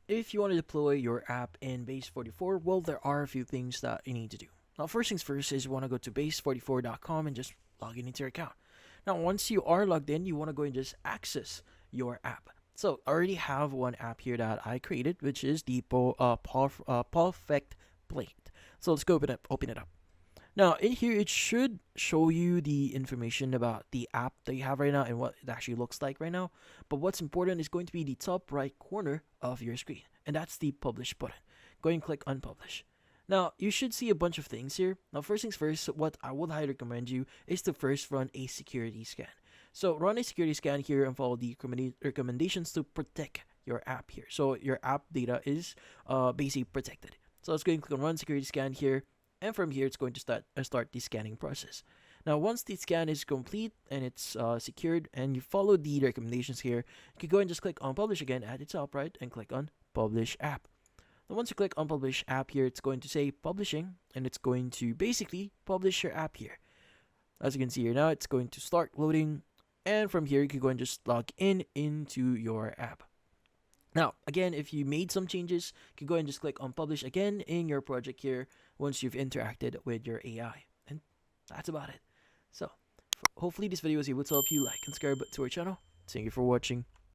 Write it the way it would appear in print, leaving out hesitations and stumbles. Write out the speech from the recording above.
if you want to deploy your app in Base44, well, there are a few things that you need to do. Now, first things first is you want to go to base44.com and just log in into your account. Now, once you are logged in, you want to go and just access your app. So, I already have one app here that I created, which is the Perfect Plate. So, let's go open it up. Now, in here, it should show you the information about the app that you have right now and what it actually looks like right now. But what's important is going to be the top right corner of your screen, and that's the publish button. Go and click on publish. Now, you should see a bunch of things here. Now, first things first, what I would highly recommend you is to first run a security scan. So, run a security scan here and follow the recommendations to protect your app here. So, your app data is basically protected. So, let's go and click on run security scan here, and from here it's going to start the scanning process. Now, once the scan is complete and it's secured and you follow the recommendations here, you can go and just click on publish again at the top right and click on publish app. Now, once you click on publish app here, it's going to say publishing, and it's going to basically publish your app here. As you can see here now, it's going to start loading, and from here you can go and just log in into your app. Now, again, if you made some changes, you can go and just click on publish again in your project here once you've interacted with your AI. And that's about it. So, hopefully this video was able to help you. Like and subscribe to our channel. Thank you for watching.